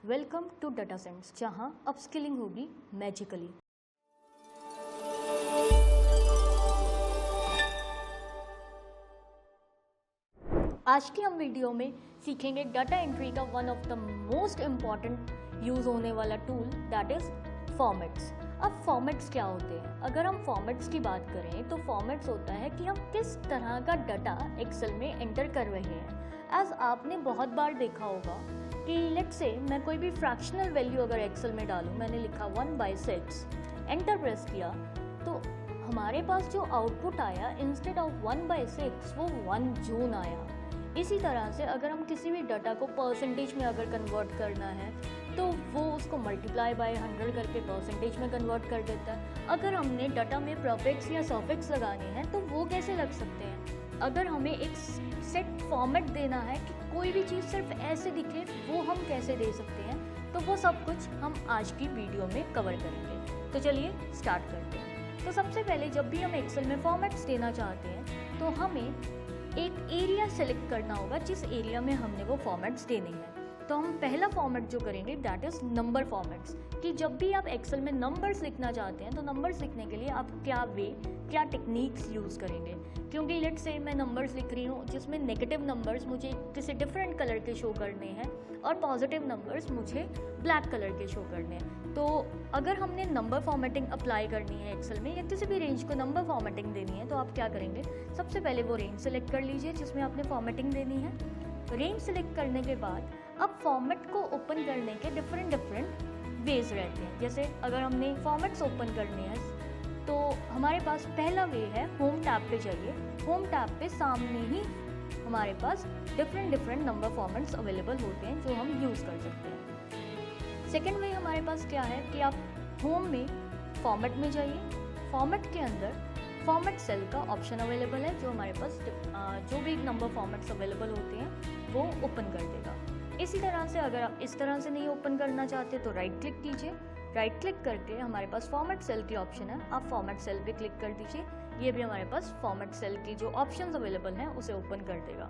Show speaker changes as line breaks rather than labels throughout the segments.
Welcome to data sense, जहां upskilling होगी magically. आज की हम वीडियो में सीखेंगे डाटा एंट्री का one of the most important use होने वाला टूल, दैट इज़ फॉर्मेट्स। अब फॉर्मेट्स क्या होते हैं? अगर हम फॉर्मेट्स की बात करें तो फॉर्मेट्स होता है कि हम किस तरह का डाटा एक्सेल में एंटर कर रहे हैं। एज आपने बहुत बार देखा होगा कि लेट्स से मैं कोई भी फ्रैक्शनल वैल्यू अगर एक्सेल में डालूँ, मैंने लिखा 1/6, एंटर प्रेस किया तो हमारे पास जो आउटपुट आया इंस्टेड ऑफ 1/6 वो 1 जून आया। इसी तरह से अगर हम किसी भी डाटा को परसेंटेज में अगर कन्वर्ट करना है तो वो उसको मल्टीप्लाई बाय 100 करके परसेंटेज में कन्वर्ट कर देता है। अगर हमने डाटा में प्रीफिक्स या सफिक्स लगाने हैं तो वो कैसे लग सकते हैं? अगर हमें एक सेट फॉर्मेट देना है कि कोई भी चीज़ सिर्फ ऐसे दिखे, वो हम कैसे दे सकते हैं? तो वो सब कुछ हम आज की वीडियो में कवर करेंगे। तो चलिए स्टार्ट करते हैं। तो सबसे पहले जब भी हम एक्सेल में फॉर्मेट्स देना चाहते हैं तो हमें एक एरिया सेलेक्ट करना होगा जिस एरिया में हमने वो फॉर्मेट्स देने हैं। तो हम पहला फॉर्मेट जो करेंगे दैट इज़ नंबर फॉर्मेट्स, कि जब भी आप एक्सेल में नंबर्स लिखना चाहते हैं तो नंबर्स लिखने के लिए आप क्या टेक्निक्स यूज़ करेंगे। क्योंकि लेट्स से मैं नंबर्स लिख रही हूँ जिसमें नेगेटिव नंबर्स मुझे किसी डिफरेंट कलर के शो करने हैं और पॉजिटिव नंबर्स मुझे ब्लैक कलर के शो करने हैं। तो अगर हमने नंबर फॉर्मेटिंग अप्लाई करनी है एक्सेल में या किसी भी रेंज को नंबर फॉर्मेटिंग देनी है तो आप क्या करेंगे? सबसे पहले वो रेंज सेलेक्ट कर लीजिए जिसमें आपने फॉर्मेटिंग देनी है। रेंज सेलेक्ट करने के बाद अब फॉर्मेट को ओपन करने के डिफरेंट वेज रहते हैं। जैसे अगर हमने फॉर्मेट्स ओपन करने हैं तो हमारे पास पहला वे है होम टैब पे जाइए। होम टैब पे सामने ही हमारे पास डिफरेंट नंबर फॉर्मेट्स अवेलेबल होते हैं जो हम यूज़ कर सकते हैं। सेकेंड वे हमारे पास क्या है कि आप होम में फॉर्मेट में जाइए। फॉर्मेट के अंदर फॉर्मेट सेल का ऑप्शन अवेलेबल है जो हमारे पास जो भी नंबर फॉर्मेट्स अवेलेबल होते हैं वो ओपन कर देगा। इसी तरह से अगर आप इस तरह से नहीं ओपन करना चाहते तो राइट क्लिक कीजिए। राइट क्लिक करके हमारे पास फॉर्मेट सेल की ऑप्शन है, आप फॉर्मेट सेल पे क्लिक कर दीजिए। ये भी हमारे पास फॉर्मेट सेल की जो ऑप्शंस अवेलेबल हैं उसे ओपन कर देगा।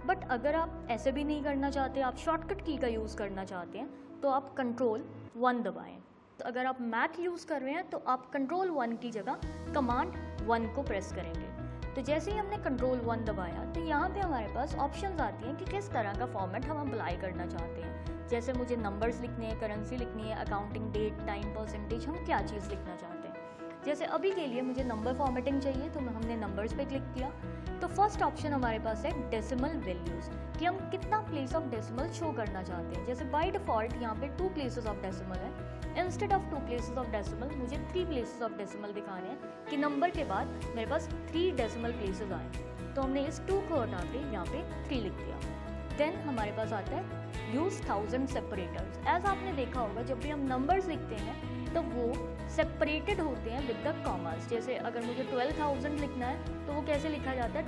बट अगर आप ऐसे भी नहीं करना चाहते, आप शॉर्टकट की का यूज़ करना चाहते हैं तो आप Ctrl+1 दबाएं। तो अगर आप मैथ यूज़ कर रहे हैं तो आप Ctrl+1 की जगह Command+1 को प्रेस करेंगे। तो जैसे ही हमने Ctrl+1 दबाया तो यहाँ पे हमारे पास ऑप्शंस आती हैं कि किस तरह का फॉर्मेट हम अप्लाई करना चाहते हैं। जैसे मुझे नंबर्स लिखने हैं, करेंसी लिखनी है, अकाउंटिंग डेट, टाइम, परसेंटेज, हम क्या चीज़ लिखना चाहते हैं। जैसे अभी के लिए मुझे नंबर फॉर्मेटिंग चाहिए तो हमने नंबर्स पे क्लिक किया। तो फर्स्ट ऑप्शन हमारे पास है डेसिमल वैल्यूज़, कि हम कितना प्लेस ऑफ डेसिमल शो करना चाहते हैं। जैसे बाय डिफ़ॉल्ट यहाँ पे 2 प्लेसेस ऑफ डेसिमल है। Instead of 2 places of decimal मुझे 3 प्लेसेस ऑफ डेसिमल दिखाने हैं कि नंबर के बाद मेरे पास 3 डेसिमल प्लेसेस आए। तो हमने इस 2 को हटा के यहाँ पे 3 लिख दिया। देन हमारे पास आता है यूज़ 1000 सेपरेटर्स। एज आपने देखा होगा जब भी हम नंबर्स लिखते हैं तो वो सेपरेटेड होते हैं विद द कॉमास। जैसे अगर मुझे 12,000 लिखना है तो वो कैसे लिखा जाता है?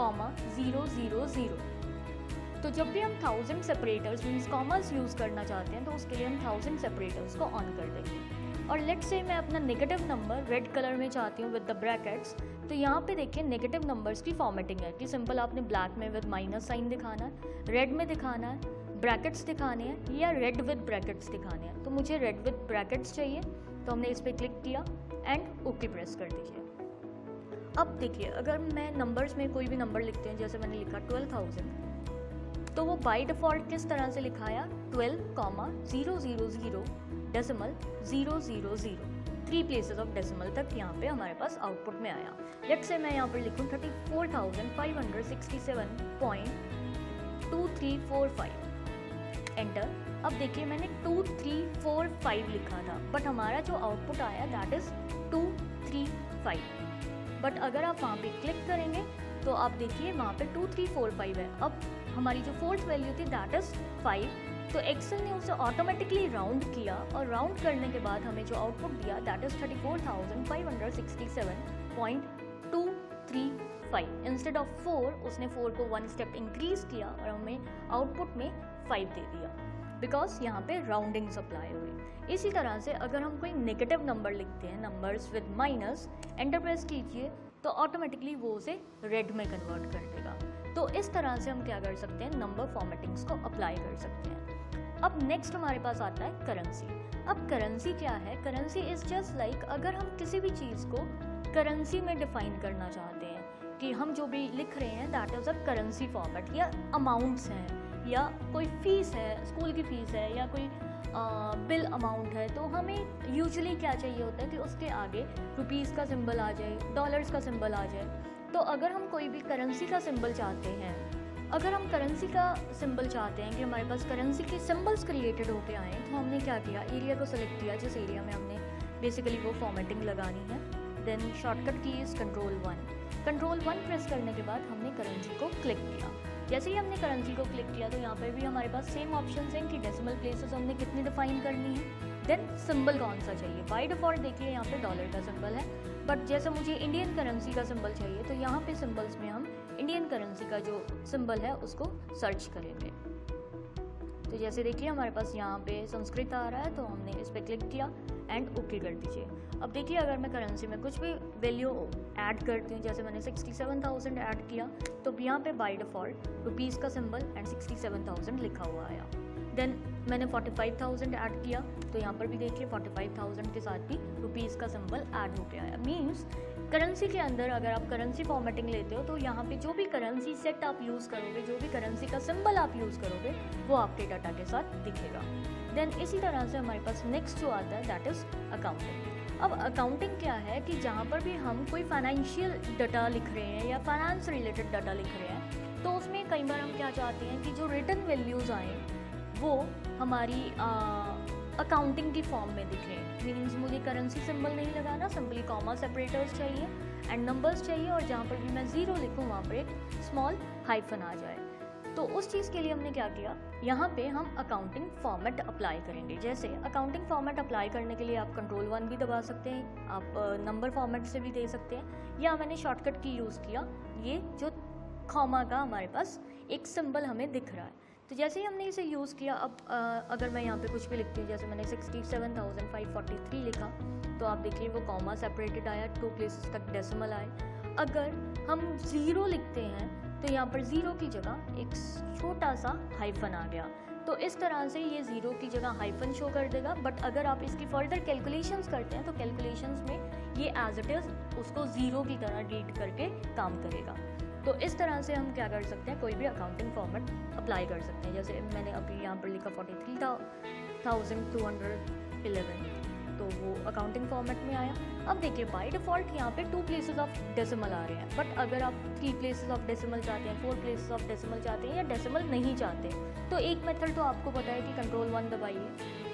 12,000। तो जब भी हम 1000 सेपरेटर्स मीन्स कॉमास यूज़ करना चाहते हैं तो उसके लिए हम 1000 सेपरेटर्स को ऑन कर देंगे। और लेट्स से मैं अपना नेगेटिव नंबर रेड कलर में चाहती हूँ विद द ब्रैकेट्स। तो यहाँ पे देखिए नेगेटिव नंबर्स की फॉर्मेटिंग है कि सिंपल आपने ब्लैक में विद माइनस साइन दिखाना है, रेड में दिखाना है, ब्रैकेट्स दिखाने हैं, या रेड विद ब्रैकेट्स दिखाने हैं। तो मुझे रेड विद ब्रैकेट्स चाहिए तो हमने इस पर क्लिक किया एंड ओके प्रेस कर दीजिए। अब देखिए अगर मैं नंबर्स में कोई भी नंबर लिखते हैं, जैसे मैंने लिखा 12,000, तो वो बाय डिफ़ॉल्ट किस तरह से लिखाया? 12,000 डेसिमल 000, 3 प्लेसेस ऑफ डेसिमल तक यहाँ पे हमारे पास आउटपुट में आया। लेट्स से मैं यहाँ पर लिखूँ 34,567.2345, एंटर। अब देखिए मैंने 2345 लिखा था बट हमारा जो आउटपुट आया दैट इज़ 235। बट अगर आप वहाँ पे क्लिक करेंगे तो आप देखिए वहाँ पे 2345 है। अब हमारी जो फोर्थ वैल्यू थी दैट इज़ 5, तो एक्सेल ने उसे ऑटोमेटिकली राउंड किया और राउंड करने के बाद हमें जो आउटपुट दिया दैट इज़ 34,567.235। इंस्टेड ऑफ 4 उसने 4 को 1 स्टेप इंक्रीज किया और हमें आउटपुट में 5 दे दिया बिकॉज यहाँ पे राउंडिंग अप्लाई हुई। इसी तरह से अगर हम कोई नेगेटिव नंबर लिखते हैं, numbers with minus, enter press कीजिए तो ऑटोमेटिकली वो उसे रेड में कन्वर्ट कर देगा। तो इस तरह से हम क्या कर सकते हैं? नंबर फॉर्मेटिंग्स को अप्लाई कर सकते हैं। अब नेक्स्ट हमारे पास आता है करेंसी। अब करेंसी क्या है? करेंसी इज जस्ट लाइक अगर हम किसी भी चीज़ को करेंसी में डिफाइन करना चाहते हैं कि हम जो भी लिख रहे हैं that is a currency format, या अमाउंट्स हैं या कोई फ़ीस है, स्कूल की फ़ीस है या कोई बिल अमाउंट है, तो हमें यूजुअली क्या चाहिए होता है कि उसके आगे रुपीज़ का सिंबल आ जाए, डॉलर्स का सिंबल आ जाए। तो अगर हम कोई भी करेंसी का सिंबल चाहते हैं, अगर हम करेंसी का सिंबल चाहते हैं कि हमारे पास करेंसी के सिंबल्स क्रिएटेड होके आए, तो हमने क्या किया, एरिया को सेलेक्ट किया जिस एरिया में हमने बेसिकली वो फॉर्मेटिंग लगानी है। देन शॉर्टकट की इज़ कंट्रोल 1 प्रेस करने के बाद हमने करेंसी को क्लिक किया। जैसे ही हमने करेंसी को क्लिक किया तो यहाँ पर भी हमारे पास सेम ऑप्शन हैं कि डेसिमल प्लेसेस हमने कितनी डिफाइन करनी है, देन सिंबल कौन सा चाहिए। बाय डिफ़ॉल्ट देखिए यहाँ पे डॉलर का सिंबल है, बट जैसे मुझे इंडियन करेंसी का सिंबल चाहिए तो यहाँ पे सिंबल्स में हम इंडियन करेंसी का जो सिंबल है उसको सर्च करेंगे। तो जैसे देखिए हमारे पास यहाँ पे संस्कृत आ रहा है, तो हमने इस पर क्लिक किया एंड ओके कर दीजिए। अब देखिए अगर मैं करेंसी में कुछ भी वैल्यू ऐड करती हूँ, जैसे मैंने 67,000 ऐड किया, तो यहाँ पे बाय डिफ़ॉल्ट रुपीज़ का सिंबल एंड 67,000 लिखा हुआ आया। देन मैंने 45,000 ऐड किया, तो यहाँ पर भी देखिए 45,000 के साथ भी रुपीज़ का सिंबल ऐड हो गया है। मीन्स करेंसी के अंदर अगर आप करेंसी फॉर्मेटिंग लेते हो तो यहाँ पे जो भी करेंसी सेट आप यूज़ करोगे, जो भी करेंसी का सिंबल आप यूज़ करोगे, वो आपके डाटा के साथ दिखेगा। देन इसी तरह से हमारे पास नेक्स्ट जो आता है दैट इज़ अकाउंटिंग। अब अकाउंटिंग क्या है कि जहाँ पर भी हम कोई फाइनेंशियल डाटा लिख रहे हैं या फाइनेंस रिलेटेड डाटा लिख रहे हैं, तो उसमें कई बार हम क्या चाहते हैं कि जो रिटन वैल्यूज़ आएँ वो हमारी अकाउंटिंग की फॉर्म में दिखे। मीन्स मुझे करेंसी सिंबल नहीं लगाना, सिंपली कॉमा सेपरेटर्स चाहिए एंड नंबर्स चाहिए, और जहाँ पर भी मैं 0 लिखूँ वहाँ पर एक स्मॉल हाइफन आ जाए। तो उस चीज़ के लिए हमने क्या किया, यहाँ पे हम अकाउंटिंग फॉर्मेट अप्लाई करेंगे। जैसे अकाउंटिंग फॉर्मेट अप्लाई करने के लिए आप कंट्रोल 1 भी दबा सकते हैं, आप नंबर फॉर्मेट से भी दे सकते हैं, या मैंने शॉर्टकट की यूज़ किया, ये जो कॉमा का हमारे पास एक सिंबल हमें दिख रहा है। तो जैसे ही हमने इसे यूज़ किया, अब अगर मैं यहाँ पे कुछ भी लिखती हूँ, जैसे मैंने 67,543 लिखा, तो आप देखिए वो कॉमा सेपरेटेड आया, 2 प्लेसेस तक डेसिमल आए। अगर हम 0 लिखते हैं तो यहाँ पर 0 की जगह एक छोटा सा हाइफन आ गया, तो इस तरह से ये 0 की जगह हाइफन शो कर देगा। बट अगर आप इसकी फर्दर कैलकुलेशंस करते हैं तो कैलकुलेशंस में ये एज इट इज़ उसको 0 की तरह रीड करके काम करेगा। तो इस तरह से हम क्या कर सकते हैं, कोई भी अकाउंटिंग फॉर्मेट अप्लाई कर सकते हैं। जैसे मैंने अभी यहाँ पर लिखा 43,211, तो वो अकाउंटिंग फॉर्मेट में आया। अब देखिए बाय डिफ़ॉल्ट यहाँ पे 2 प्लेसेस ऑफ डेसिमल आ रहे हैं, बट अगर आप 3 प्लेसेस ऑफ डेसिमल चाहते हैं, 4 प्लेसेस ऑफ डेसिमल चाहते हैं, या डेसिमल नहीं चाहते, तो एक मेथड तो आपको पता है कि कंट्रोल 1 दबाइए।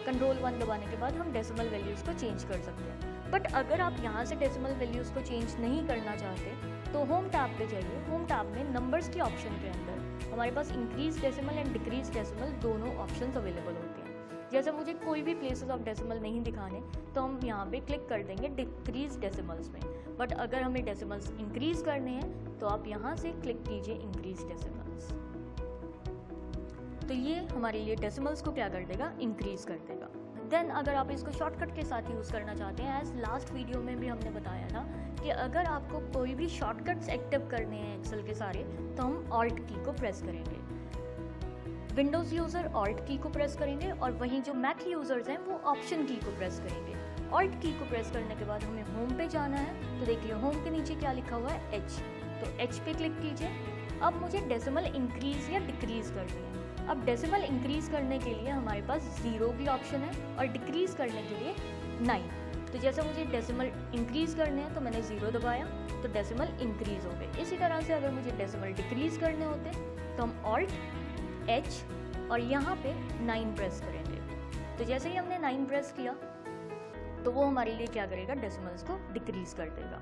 कंट्रोल 1 दबाने के बाद हम डेसिमल वैल्यूज़ को चेंज कर सकते हैं। बट अगर आप यहाँ से डेसिमल वैल्यूज़ को चेंज नहीं करना चाहते तो होम टैब पे जाइए। होम टैब में नंबर्स के ऑप्शन के अंदर हमारे पास increase decimal and decrease decimal दोनों ऑप्शंस अवेलेबल होते हैं। जैसे मुझे कोई भी प्लेसेस ऑफ डेसिमल नहीं दिखाने, तो हम यहाँ पे क्लिक कर देंगे डिक्रीज डेसिमल्स में। बट अगर हमें डेसिमल्स इंक्रीज करने हैं तो आप यहाँ से क्लिक कीजिए इंक्रीज डेसिमल्स। तो ये हमारे लिए डेसिमल्स को क्या कर देगा, इंक्रीज कर देगा। देन अगर आप इसको शॉर्टकट के साथ यूज़ करना चाहते हैं, एज लास्ट वीडियो में भी हमने बताया था कि अगर आपको कोई भी शॉर्टकट्स एक्टिव करने हैं एक्सेल के सारे, तो हम ऑल्ट की को प्रेस करेंगे। विंडोज़ यूज़र ऑल्ट की को प्रेस करेंगे, और वहीं जो मैक यूज़र्स हैं वो ऑप्शन की को प्रेस करेंगे। ऑल्ट की को प्रेस करने के बाद हमें होम पे जाना है, तो देखिए होम के नीचे क्या लिखा हुआ है, एच, तो एच पे क्लिक कीजिए। अब मुझे डेसिमल इंक्रीज़ या डिक्रीज़ करनी है। अब डेसिमल इंक्रीज़ करने के लिए हमारे पास 0 की ऑप्शन है, और डिक्रीज़ करने के लिए 9। तो जैसे मुझे डेसिमल इंक्रीज़ करने हैं तो मैंने 0 दबाया, तो डेसिमल इंक्रीज़ हो गए। इसी तरह से अगर मुझे डेसिमल डिक्रीज़ करने होते तो हम ऑल्ट एच और यहाँ पे 9 प्रेस करेंगे। तो जैसे ही हमने 9 प्रेस किया तो वो हमारे लिए क्या करेगा, डेसिमल्स को डिक्रीज़ कर देगा।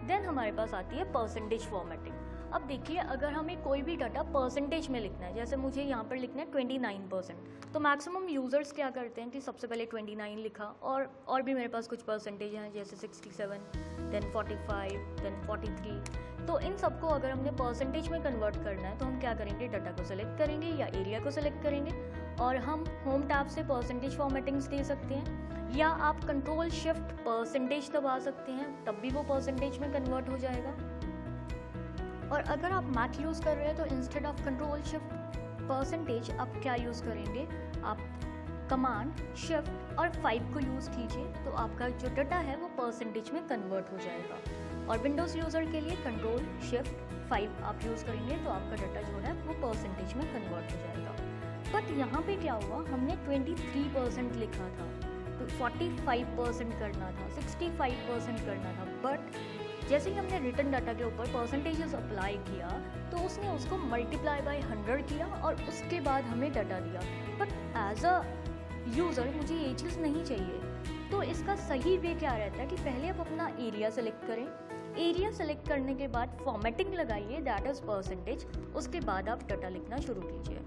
देन हमारे पास आती है परसेंटेज फॉर्मेटिंग। अब देखिए अगर हमें कोई भी डाटा परसेंटेज में लिखना है, जैसे मुझे यहाँ पर लिखना है 29%, तो मैक्सिमम यूज़र्स क्या करते हैं कि सबसे पहले 29 लिखा, और भी मेरे पास कुछ परसेंटेज हैं जैसे 67, देन 45, देन 43। तो इन सबको अगर हमने परसेंटेज में कन्वर्ट करना है तो हम क्या करेंगे, डाटा को सेलेक्ट करेंगे या एरिया को सेलेक्ट करेंगे, और हम होम टैब से परसेंटेज फॉर्मेटिंग्स दे सकते हैं, या आप कंट्रोल शिफ्ट परसेंटेज दबा सकते हैं, तब भी वो परसेंटेज में कन्वर्ट हो जाएगा। और अगर आप मैथ यूज़ कर रहे हैं तो instead of control shift percentage आप क्या यूज़ करेंगे, आप कमांड शिफ्ट और 5 को यूज़ कीजिए, तो आपका जो डाटा है वो परसेंटेज में कन्वर्ट हो जाएगा। और विंडोज़ यूज़र के लिए कंट्रोल शिफ्ट 5 आप यूज़ करेंगे तो आपका डाटा जो है वो परसेंटेज में कन्वर्ट हो जाएगा। बट यहाँ पे क्या हुआ, हमने 23% लिखा था तो 45% करना था, 65% करना था, बट जैसे ही हमने रिटर्न डाटा के ऊपर परसेंटेजेस अप्लाई किया तो उसने उसको मल्टीप्लाई बाय 100 किया और उसके बाद हमें डाटा दिया। बट एज अ यूज़र मुझे ये चीज़ नहीं चाहिए, तो इसका सही वे क्या रहता है कि पहले आप अपना एरिया सेलेक्ट करें, एरिया सेलेक्ट करने के बाद फॉर्मेटिंग लगाइए दैट इज़ परसेंटेज, उसके बाद आप डाटा लिखना शुरू कीजिए।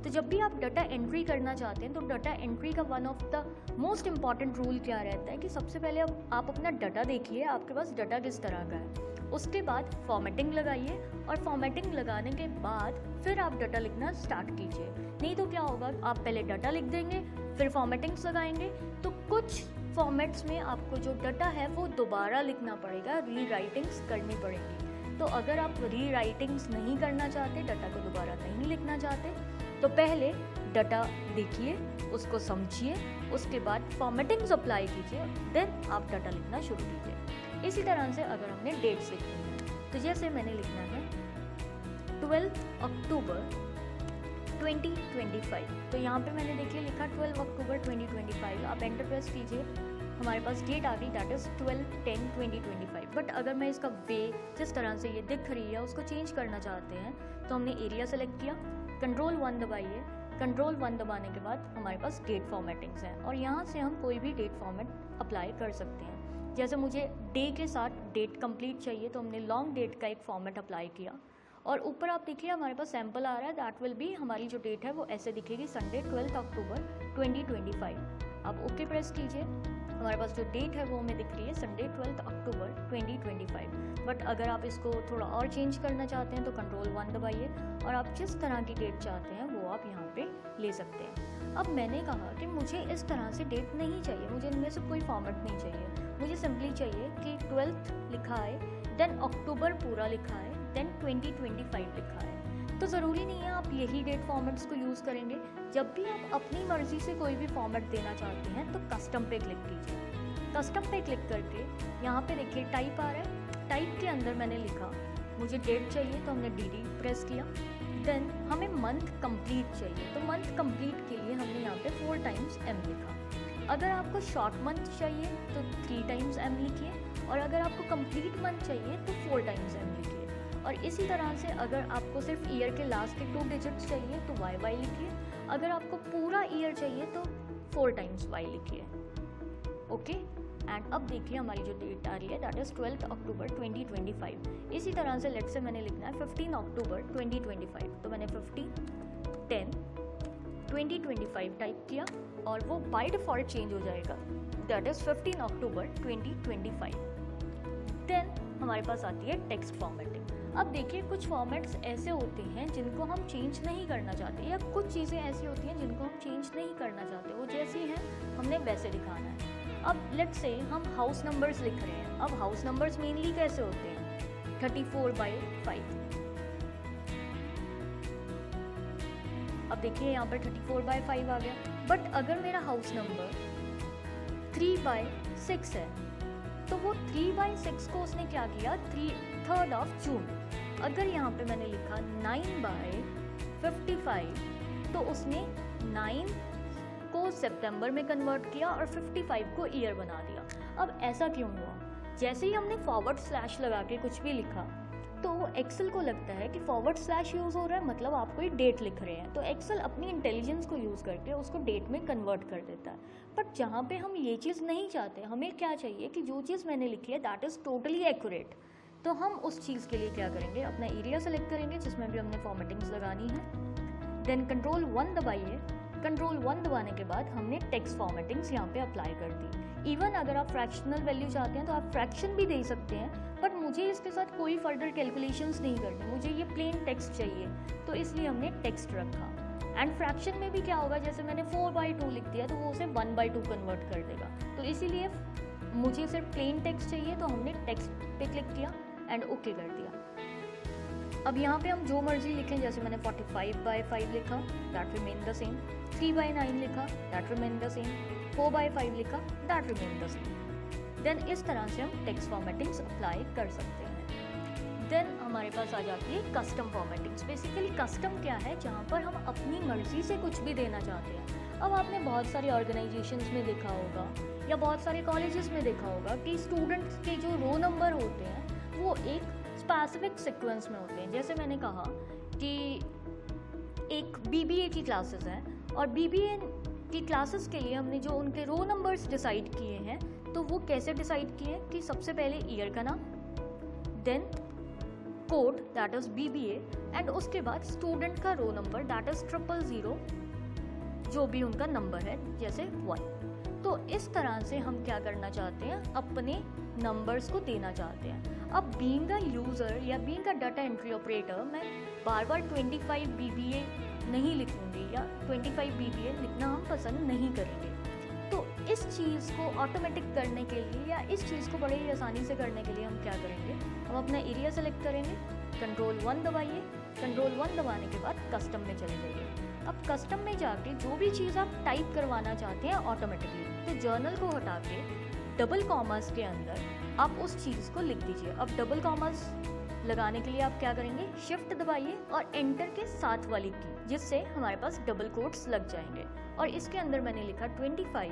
तो जब भी आप डाटा एंट्री करना चाहते हैं तो डाटा एंट्री का one of the most important rule क्या रहता है कि सबसे पहले आप अपना डाटा देखिए आपके पास डाटा किस तरह का है, उसके बाद फॉर्मेटिंग लगाइए और फॉर्मेटिंग लगाने के बाद फिर आप डाटा लिखना स्टार्ट कीजिए। नहीं तो क्या होगा, आप पहले डाटा लिख देंगे फिर फॉर्मेटिंग्स लगाएंगे तो कुछ फॉर्मेट्स में आपको जो डाटा है वो दोबारा लिखना पड़ेगा, री राइटिंग्स करनी पड़ेगी। तो अगर आप री राइटिंग्स नहीं करना चाहते, डाटा को दोबारा नहीं लिखना चाहते, तो पहले डाटा देखिए, उसको समझिए, उसके बाद फॉर्मेटिंग्स अप्लाई कीजिए, देन आप डाटा लिखना शुरू कीजिए। इसी तरह से अगर हमने डेट्स लिखनी है तो जैसे मैंने लिखना है 12 अक्टूबर 2025, तो यहाँ पे मैंने देखिए लिखा 12 अक्टूबर 2025, आप एंटर प्रेस कीजिए, हमारे पास डेट आ गई दैट इज़ 12/10/2025। बट अगर मैं इसका वे जिस तरह से ये दिख रही है उसको चेंज करना चाहते हैं तो हमने एरिया सेलेक्ट किया, कंट्रोल 1 दबाइए, कंट्रोल 1 दबाने के बाद हमारे पास डेट फॉर्मेटिंग्स हैं और यहाँ से हम कोई भी डेट फॉर्मेट अप्लाई कर सकते हैं। जैसे मुझे डे के साथ डेट कंप्लीट चाहिए तो हमने लॉन्ग डेट का एक फॉर्मेट अप्लाई किया और ऊपर आप देखिए हमारे पास सैम्पल आ रहा है, दैट विल बी हमारी जो डेट है वो ऐसे दिखेगी, संडे 12 अक्टूबर 2025। आप ओके प्रेस कीजिए, हमारे पास जो डेट है वो हमें दिख रही है संडे 12 अक्टूबर 2025। बट अगर आप इसको थोड़ा और चेंज करना चाहते हैं तो कंट्रोल 1 दबाइए और आप जिस तरह की डेट चाहते हैं वो आप यहाँ पे ले सकते हैं। अब मैंने कहा कि मुझे इस तरह से डेट नहीं चाहिए, मुझे इनमें से कोई फॉर्मेट नहीं चाहिए, मुझे सिंपली चाहिए कि 12th लिखा है, देन अक्टूबर पूरा लिखा है, देन 2025 लिखा है। तो ज़रूरी नहीं है आप यही डेट फॉर्मेट्स को यूज़ करेंगे, जब भी आप अपनी मर्ज़ी से कोई भी फॉर्मेट देना चाहते हैं तो कस्टम पे क्लिक कीजिए। कस्टम पे क्लिक करके यहाँ पे देखिए टाइप आ रहा है, टाइप के अंदर मैंने लिखा मुझे डेट चाहिए तो हमने DD प्रेस किया, देन हमें मंथ कंप्लीट चाहिए तो मंथ कंप्लीट के लिए हमने यहाँ पे 4 टाइम्स M लिखा। अगर आपको शॉर्ट मंथ चाहिए तो 3 टाइम्स M लिखिए और अगर आपको कंप्लीट मंथ चाहिए तो 4 टाइम्स M लिखिए। और इसी तरह से अगर आपको सिर्फ ईयर के लास्ट के 2 डिजिट्स चाहिए तो YY लिखिए, अगर आपको पूरा ईयर चाहिए तो 4 टाइम्स Y लिखिए। ओके, एंड अब देखिए हमारी जो डेट आ रही है दैट इज़ 12 अक्टूबर 2025। इसी तरह से लेट से मैंने लिखना है 15 अक्टूबर 2025, तो मैंने 15/10/2025 टाइप किया और वो बाय डिफ़ॉल्ट चेंज हो जाएगा, दैट इज़ 15 अक्टूबर 2025। देन हमारे पास आती है टेक्स्ट फॉर्मेटिंग। अब देखिए कुछ फॉर्मेट्स ऐसे होते हैं जिनको हम चेंज नहीं करना चाहते, या कुछ चीज़ें ऐसी होती हैं जिनको हम चेंज नहीं करना चाहते, वो जैसी हैं हमने वैसे दिखाना है। अब लेट्स से हम हाउस नंबर्स लिख रहे हैं, अब हाउस नंबर्स मेनली कैसे होते हैं 34/5। अब देखिए यहाँ पर 34/5 आ गया, बट अगर मेरा हाउस नंबर 3/6 है तो वो 3/6 को उसने क्या किया 3rd of जून। अगर यहाँ पे मैंने लिखा 9/55 तो उसने 9 को सितंबर में कन्वर्ट किया और 55 को ईयर बना दिया। अब ऐसा क्यों हुआ, जैसे ही हमने फॉरवर्ड स्लैश लगा के कुछ भी लिखा तो एक्सेल को लगता है कि फॉरवर्ड स्लैश यूज़ हो रहा है मतलब आप कोई डेट लिख रहे हैं, तो एक्सेल अपनी इंटेलिजेंस को यूज़ करके उसको डेट में कन्वर्ट कर देता है। बट जहाँ पे हम ये चीज़ नहीं चाहते, हमें क्या चाहिए कि जो चीज़ मैंने लिखी है दैट इज़ टोटली एक्यूरेट, तो हम उस चीज़ के लिए क्या करेंगे, अपना एरिया सेलेक्ट करेंगे जिसमें भी हमने फॉर्मेटिंग्स लगानी है, देन कंट्रोल 1 दबाइए, कंट्रोल 1 दबाने के बाद हमने टेक्स्ट फॉर्मेटिंग्स यहाँ पे अप्लाई कर दी। इवन अगर आप फ्रैक्शनल वैल्यू चाहते हैं तो आप फ्रैक्शन भी दे सकते हैं, बट मुझे इसके साथ कोई फर्दर कैलकुलेशंस नहीं करनी, मुझे ये प्लेन टेक्स्ट चाहिए तो इसलिए हमने टेक्स्ट रखा। एंड फ्रैक्शन में भी क्या होगा, जैसे मैंने 4/2 लिख दिया तो वो उसे 1/2 कन्वर्ट कर देगा, तो इसीलिए मुझे सिर्फ प्लेन टेक्स्ट चाहिए तो हमने टेक्स्ट पे क्लिक किया, एंड ओके कर दिया। अब यहाँ पे हम जो मर्जी लिखें, जैसे मैंने 45/5 लिखा, दैट रिमेन द सेम, 3/9 लिखा, दैट रिमेन द सेम, 4/5 लिखा, that remain the same. Then इस तरह से हम टेक्स्ट फॉर्मेटिंग्स अप्लाई कर सकते हैं। देन हमारे पास आ जाती है कस्टम फॉर्मेटिंग्स। बेसिकली कस्टम क्या है, जहाँ पर हम अपनी मर्जी से कुछ भी देना चाहते हैं। अब आपने बहुत सारे ऑर्गेनाइजेशंस में देखा होगा या बहुत सारे कॉलेजेस में देखा होगा कि स्टूडेंट्स के जो रो नंबर होते हैं वो एक स्पेसिफिक सीक्वेंस में होते हैं। जैसे मैंने कहा कि एक BBA की क्लासेस हैं और BBA की क्लासेस के लिए हमने जो उनके रो नंबर्स डिसाइड किए हैं, तो वो कैसे डिसाइड किए हैं कि सबसे पहले ईयर का नाम, then code that is BBA, and उसके बाद स्टूडेंट का रो नंबर दैट इज 000, जो भी उनका नंबर है, जैसे 1। तो इस तरह से हम क्या करना चाहते हैं, अपने नंबर्स को देना चाहते हैं। अब बीइंग अ यूज़र या being a data entry operator, मैं बार बार 25 BBA नहीं लिखूंगी या 25 BBA लिखना हम पसंद नहीं करेंगे। तो इस चीज़ को ऑटोमेटिक करने के लिए या इस चीज़ को बड़े ही आसानी से करने के लिए हम क्या करेंगे, हम अपना एरिया सेलेक्ट करेंगे, कंट्रोल 1 दबाइए, कंट्रोल 1 दबाने के बाद कस्टम में चले जाइए। अब कस्टम में जाके जो भी चीज़ आप टाइप करवाना चाहते हैं ऑटोमेटिकली, तो जर्नल को हटा के डबल कॉमास के अंदर आप उस चीज़ को लिख दीजिए। अब डबल कॉमास लगाने के लिए आप क्या करेंगे, शिफ्ट दबाइए और एंटर के साथ वाली की, जिससे हमारे पास डबल कोट्स लग जाएंगे। और इसके अंदर मैंने लिखा 25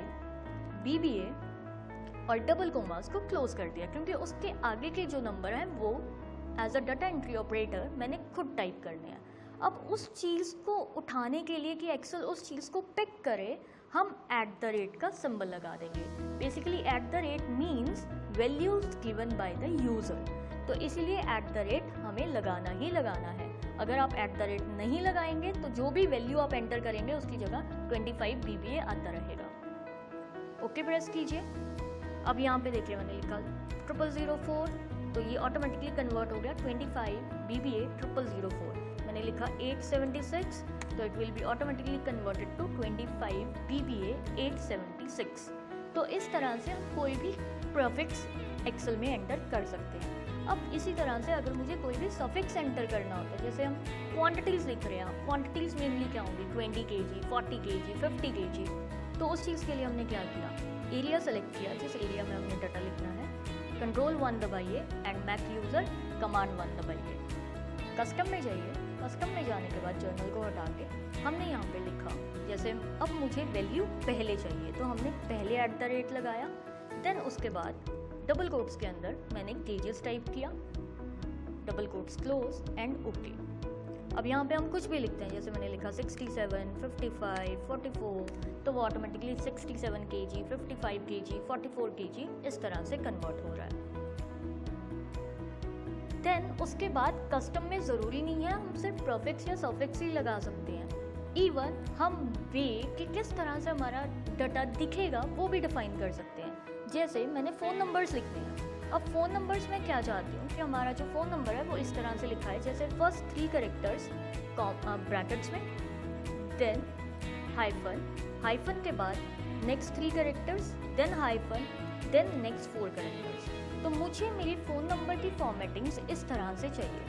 BBA और डबल कोमास को क्लोज कर दिया, क्योंकि उसके आगे के जो नंबर हैं वो as a data entry operator मैंने खुद टाइप करने हैं। अब उस चीज़ को उठाने के लिए कि एक्सेल उस चीज़ को पिक करे, हम @ का सिंबल लगा देंगे। Basically @ means values given by the user, तो इसीलिए @ हमें लगाना ही लगाना है। अगर आप @ नहीं लगाएंगे तो जो भी वैल्यू आप एंटर करेंगे उसकी जगह 25 BBA आता रहेगा। ओके प्रेस कीजिए। अब यहाँ पे देखिए मैंने लिखा 0004, तो ये ऑटोमेटिकली कन्वर्ट हो गया 25 BBA 0004। मैंने लिखा 876, तो it will be automatically converted to 25 BBA 876। तो इस तरह से हम कोई भी प्रीफिक्स एक्सेल में एंटर कर सकते हैं। अब इसी तरह से अगर मुझे कोई भी सफिक्स एंटर करना होता है, जैसे हम क्वांटिटीज़ लिख रहे हैं, क्वांटिटीज़ मेनली क्या होंगी, 20 kg, 40 kg, 50 kg, तो उस चीज़ के लिए हमने क्या किया, एरिया सेलेक्ट किया, जिस एरिया में हमने डाटा लिखना है, कंट्रोल 1 दबाइए एंड मैक यूज़र कमांड 1 दबाइए, कस्टम में जाइए। कस्टम में जाने के बाद जर्नल को हटा के हमने यहाँ पे लिखा, जैसे अब मुझे वैल्यू पहले चाहिए तो हमने पहले @ लगाया, देन उसके बाद डबल कोट्स के अंदर मैंने केजेस टाइप किया, double quotes close and okay. अब यहाँ पे हम कुछ भी लिखते हैं, जैसे मैंने लिखा 67, 55, 44, तो वो ऑटोमेटिकली 67 kg, 55 kg, 44 kg इस तरह से कन्वर्ट हो रहा है। देन उसके बाद कस्टम में ज़रूरी नहीं है हम सिर्फ प्रीफिक्स या सफिक्स ही लगा सकते हैं, इवन हम वे कि किस तरह से हमारा डाटा दिखेगा वो भी डिफाइन कर सकते हैं। जैसे मैंने फ़ोन नंबर्स लिखने हैं, अब फ़ोन नंबर्स में क्या चाहती हूँ कि हमारा जो फ़ोन नंबर है वो इस तरह से लिखा है, जैसे फर्स्ट 3 कैरेक्टर्स ब्रैकेट्स में, देन हाइफन के बाद next 3 characters, then hyphen, then next 4 characters. तो मुझे मेरी फ़ोन नंबर की फॉर्मेटिंग्स इस तरह से चाहिए।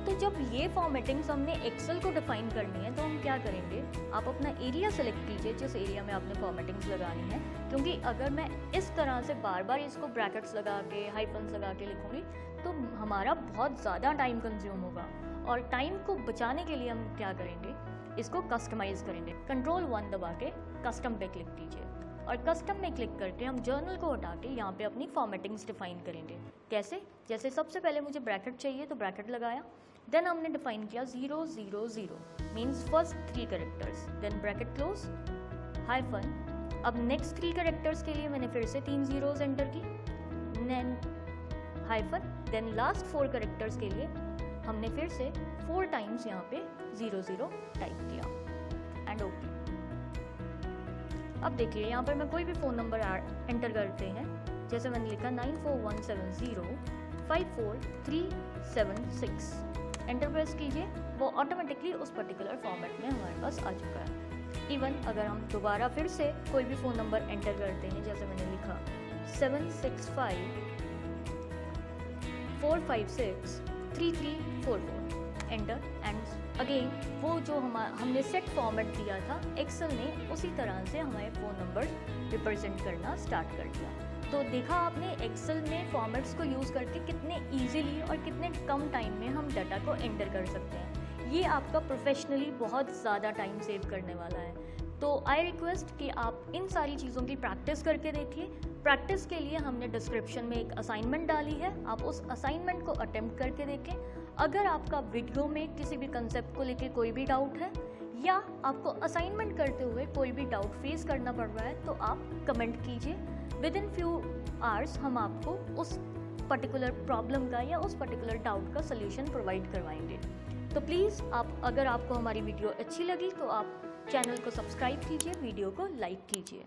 तो जब ये फॉर्मेटिंग्स हमने एक्सेल को डिफाइन करनी है तो हम क्या करेंगे, आप अपना एरिया सेलेक्ट कीजिए जिस एरिया में आपने फॉर्मेटिंग्स लगानी है, क्योंकि अगर मैं इस तरह से बार बार इसको ब्रैकेट्स लगा के हाइफन्स लगा के लिखूँगी तो हमारा बहुत ज़्यादा टाइम कंज्यूम होगा, और टाइम को बचाने के लिए हम क्या करेंगे, इसको कस्टमाइज़ करेंगे। कंट्रोल 1 दबा के कस्टम पे क्लिक कीजिए, और कस्टम में क्लिक करके हम जर्नल को हटा के यहाँ पे अपनी फॉर्मेटिंग्स डिफाइन करेंगे। कैसे, जैसे सबसे पहले मुझे ब्रैकेट चाहिए तो ब्रैकेट लगाया, देन हमने डिफाइन किया 000 means first 3 characters, then bracket close, hyphen. अब नेक्स्ट 3 कैरेक्टर्स के लिए मैंने फिर से 3 zeros एंटर की, then hyphen, then last 4 characters के लिए हमने फिर से 4 टाइम्स यहाँ पे 00 टाइप किया एंड ओके। अब देखिए यहाँ पर मैं कोई भी फ़ोन नंबर एंटर करते हैं, जैसे मैंने लिखा 9417054376, एंटर प्रेस कीजिए, वो ऑटोमेटिकली उस पर्टिकुलर फॉर्मेट में हमारे पास आ चुका है। इवन अगर हम दोबारा फिर से कोई भी फ़ोन नंबर एंटर करते हैं, जैसे मैंने लिखा 765 4563344 एंटर एंड अगेन वो जो हमने सेट फॉर्मेट दिया था एक्सेल ने उसी तरह से हमारे फ़ोन नंबर रिप्रेजेंट करना स्टार्ट कर दिया। तो देखा आपने एक्सेल में फॉर्मेट्स को यूज़ करके कितने इजीली और कितने कम टाइम में हम डाटा को एंटर कर सकते हैं। ये आपका प्रोफेशनली बहुत ज़्यादा टाइम सेव करने वाला है। तो आई रिक्वेस्ट कि आप इन सारी चीज़ों की प्रैक्टिस करके देखिए। प्रैक्टिस के लिए हमने डिस्क्रिप्शन में एक असाइनमेंट डाली है, आप उस असाइनमेंट को अटेम्प्ट करके देखें। अगर आपका वीडियो में किसी भी कंसेप्ट को लेके कोई भी डाउट है या आपको असाइनमेंट करते हुए कोई भी डाउट फेस करना पड़ रहा है तो आप कमेंट कीजिए। विद इन फ्यू आवर्स हम आपको उस पर्टिकुलर प्रॉब्लम का या उस पर्टिकुलर डाउट का सल्यूशन प्रोवाइड करवाएंगे। तो प्लीज़ अगर आपको हमारी वीडियो अच्छी लगी तो आप चैनल को सब्सक्राइब कीजिए, वीडियो को लाइक कीजिए।